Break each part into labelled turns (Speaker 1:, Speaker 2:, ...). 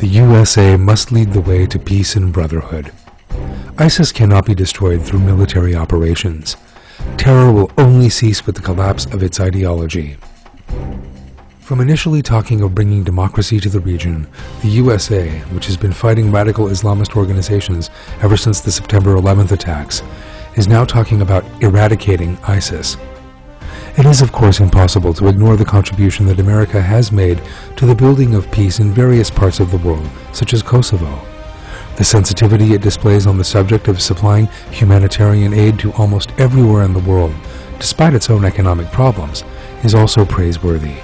Speaker 1: The USA must lead the way to peace and brotherhood. ISIS cannot be destroyed through military operations. Terror will only cease with the collapse of its ideology. From initially talking of bringing democracy to the region, the USA, which has been fighting radical Islamist organizations ever since the September 11th attacks, is now talking about eradicating ISIS. It is, of course, impossible to ignore the contribution that America has made to the building of peace in various parts of the world, such as Kosovo. The sensitivity it displays on the subject of supplying humanitarian aid to almost everywhere in the world, despite its own economic problems, is also praiseworthy.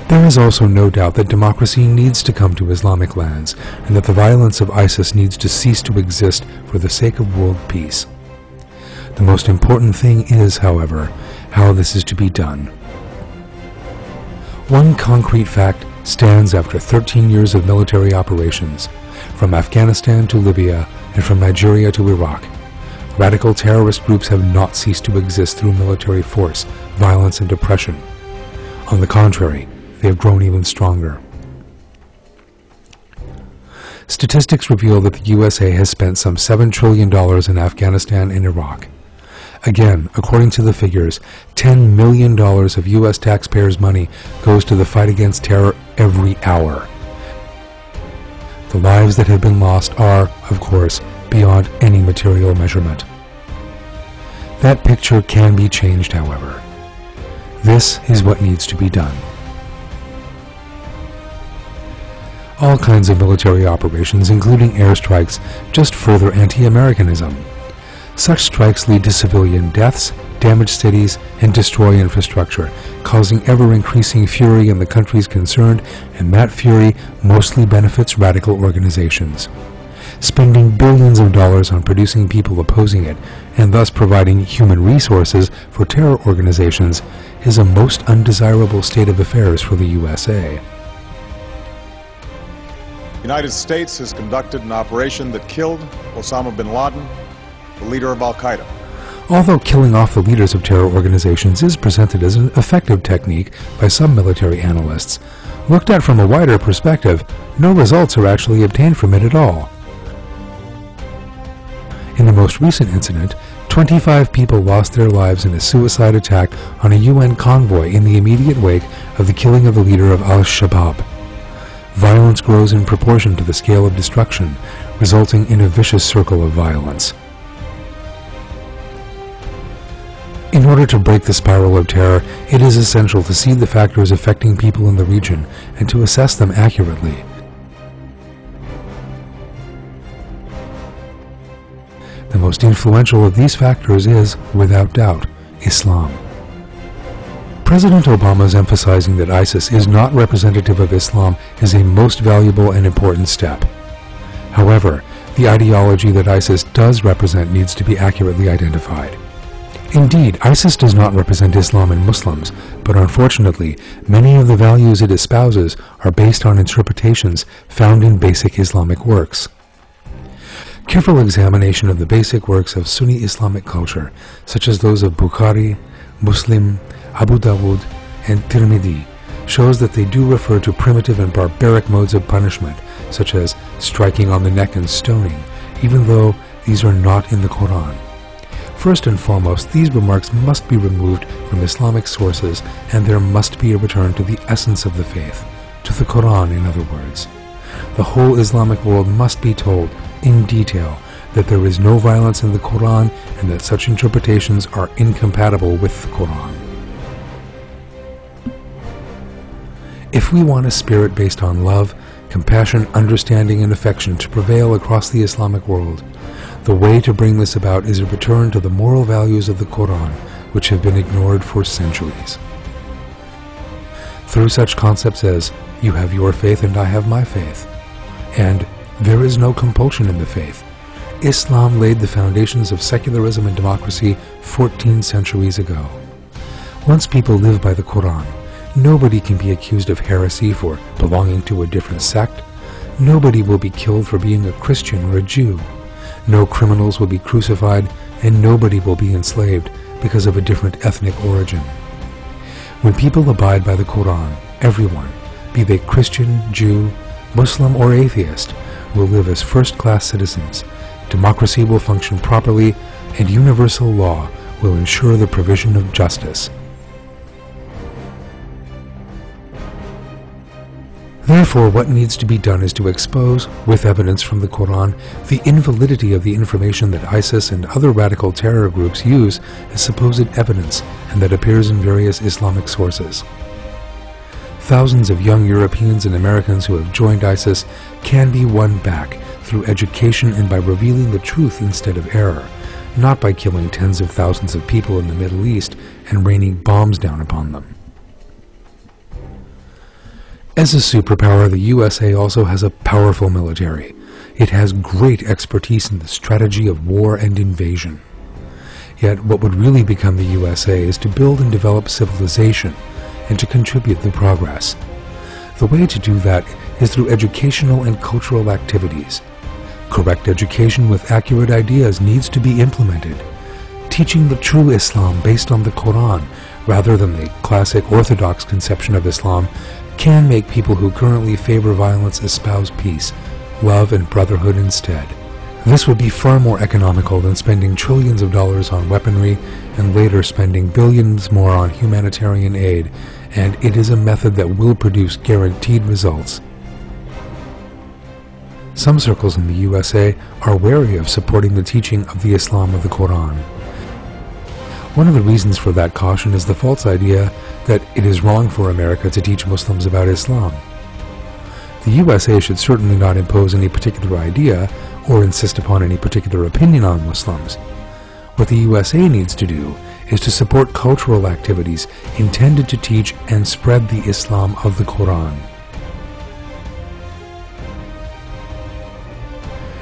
Speaker 1: There is also no doubt that democracy needs to come to Islamic lands, and that the violence of ISIS needs to cease to exist for the sake of world peace. The most important thing is, however, how this is to be done. One concrete fact stands after 13 years of military operations, from Afghanistan to Libya and from Nigeria to Iraq. Radical terrorist groups have not ceased to exist through military force, violence, and oppression. On the contrary, they have grown even stronger. Statistics reveal that the USA has spent some $7 trillion in Afghanistan and Iraq. Again, according to the figures, $10 million of U.S. taxpayers' money goes to the fight against terror every hour. The lives that have been lost are, of course, beyond any material measurement. That picture can be changed, however. This is what needs to be done. All kinds of military operations, including airstrikes, just further anti-Americanism. Such strikes lead to civilian deaths, damage cities, and destroy infrastructure, causing ever-increasing fury in the countries concerned, and that fury mostly benefits radical organizations. Spending billions of dollars on producing people opposing it, and thus providing human resources for terror organizations, is a most undesirable state of affairs for the USA.
Speaker 2: The United States has conducted an operation that killed Osama bin Laden, the leader of Al-Qaeda.
Speaker 1: Although killing off the leaders of terror organizations is presented as an effective technique by some military analysts, looked at from a wider perspective, no results are actually obtained from it at all. In the most recent incident, 25 people lost their lives in a suicide attack on a UN convoy in the immediate wake of the killing of the leader of Al-Shabaab. Violence grows in proportion to the scale of destruction, resulting in a vicious circle of violence. In order to break the spiral of terror, it is essential to see the factors affecting people in the region and to assess them accurately. The most influential of these factors is, without doubt, Islam. President Obama's emphasizing that ISIS is not representative of Islam is a most valuable and important step. However, the ideology that ISIS does represent needs to be accurately identified. Indeed, ISIS does not represent Islam and Muslims, but unfortunately, many of the values it espouses are based on interpretations found in basic Islamic works. Careful examination of the basic works of Sunni Islamic culture, such as those of Bukhari, Muslim, Abu Dawud, and Tirmidhi, shows that they do refer to primitive and barbaric modes of punishment, such as striking on the neck and stoning, even though these are not in the Quran. First and foremost, these remarks must be removed from Islamic sources, and there must be a return to the essence of the faith, to the Quran, in other words. The whole Islamic world must be told, in detail, that there is no violence in the Quran and that such interpretations are incompatible with the Quran. If we want a spirit based on love, compassion, understanding, and affection to prevail across the Islamic world, the way to bring this about is a return to the moral values of the Quran, which have been ignored for centuries. Through such concepts as, you have your faith and I have my faith, and there is no compulsion in the faith, Islam laid the foundations of secularism and democracy 14 centuries ago. Once people live by the Quran, nobody can be accused of heresy for belonging to a different sect. Nobody will be killed for being a Christian or a Jew. No criminals will be crucified, and nobody will be enslaved because of a different ethnic origin. When people abide by the Quran, everyone, be they Christian, Jew, Muslim, or atheist, will live as first-class citizens, democracy will function properly, and universal law will ensure the provision of justice. Therefore, what needs to be done is to expose, with evidence from the Quran, the invalidity of the information that ISIS and other radical terror groups use as supposed evidence and that appears in various Islamic sources. Thousands of young Europeans and Americans who have joined ISIS can be won back through education and by revealing the truth instead of error, not by killing tens of thousands of people in the Middle East and raining bombs down upon them. As a superpower, the USA also has a powerful military. It has great expertise in the strategy of war and invasion. Yet what would really become the USA is to build and develop civilization and to contribute to progress. The way to do that is through educational and cultural activities. Correct education with accurate ideas needs to be implemented. Teaching the true Islam based on the Quran rather than the classic orthodox conception of Islam can make people who currently favor violence espouse peace, love, and brotherhood instead. This would be far more economical than spending trillions of dollars on weaponry and later spending billions more on humanitarian aid, and it is a method that will produce guaranteed results. Some circles in the USA are wary of supporting the teaching of the Islam of the Quran. One of the reasons for that caution is the false idea that it is wrong for America to teach Muslims about Islam. The USA should certainly not impose any particular idea or insist upon any particular opinion on Muslims. What the USA needs to do is to support cultural activities intended to teach and spread the Islam of the Quran.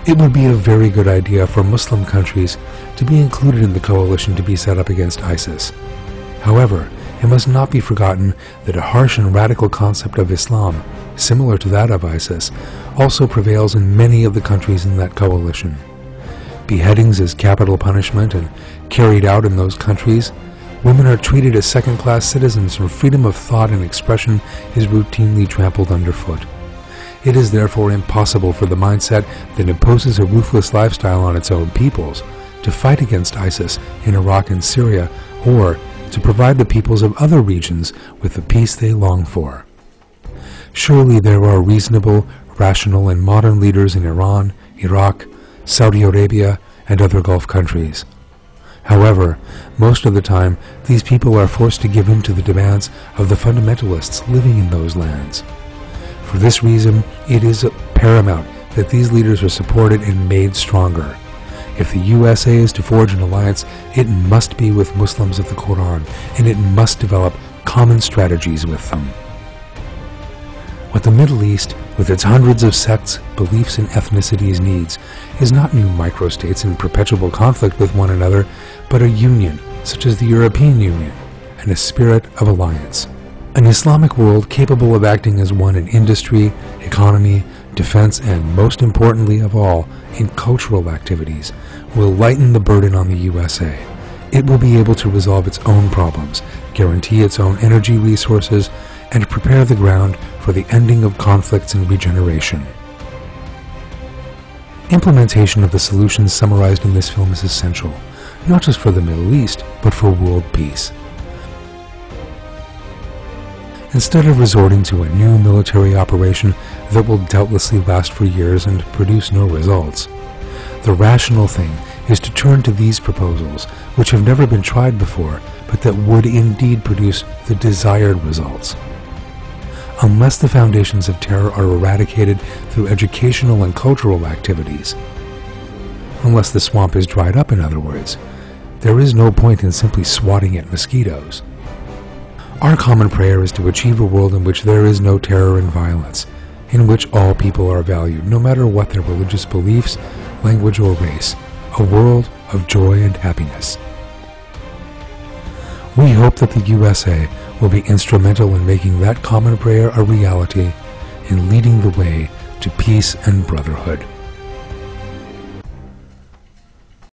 Speaker 1: It would be a very good idea for Muslim countries to be included in the coalition to be set up against ISIS. However, it must not be forgotten that a harsh and radical concept of Islam, similar to that of ISIS, also prevails in many of the countries in that coalition. Beheadings as capital punishment and carried out in those countries, women are treated as second-class citizens and freedom of thought and expression is routinely trampled underfoot. It is therefore impossible for the mindset that imposes a ruthless lifestyle on its own peoples to fight against ISIS in Iraq and Syria, or to provide the peoples of other regions with the peace they long for. Surely there are reasonable, rational, and modern leaders in Iran, Iraq, Saudi Arabia, and other Gulf countries. However, most of the time, these people are forced to give in to the demands of the fundamentalists living in those lands. For this reason, it is paramount that these leaders are supported and made stronger. If the USA is to forge an alliance, it must be with Muslims of the Quran, and it must develop common strategies with them. What the Middle East, with its hundreds of sects, beliefs, and ethnicities needs, is not new microstates in perpetual conflict with one another, but a union, such as the European Union, and a spirit of alliance. An Islamic world capable of acting as one in industry, economy, defense, and most importantly of all, in cultural activities, will lighten the burden on the USA. It will be able to resolve its own problems, guarantee its own energy resources, and prepare the ground for the ending of conflicts and regeneration. Implementation of the solutions summarized in this film is essential, not just for the Middle East, but for world peace. Instead of resorting to a new military operation that will doubtlessly last for years and produce no results, the rational thing is to turn to these proposals, which have never been tried before, but that would indeed produce the desired results. Unless the foundations of terror are eradicated through educational and cultural activities, unless the swamp is dried up, in other words, there is no point in simply swatting at mosquitoes. Our common prayer is to achieve a world in which there is no terror and violence, in which all people are valued, no matter what their religious beliefs, language, or race, a world of joy and happiness. We hope that the USA will be instrumental in making that common prayer a reality, in leading the way to peace and brotherhood.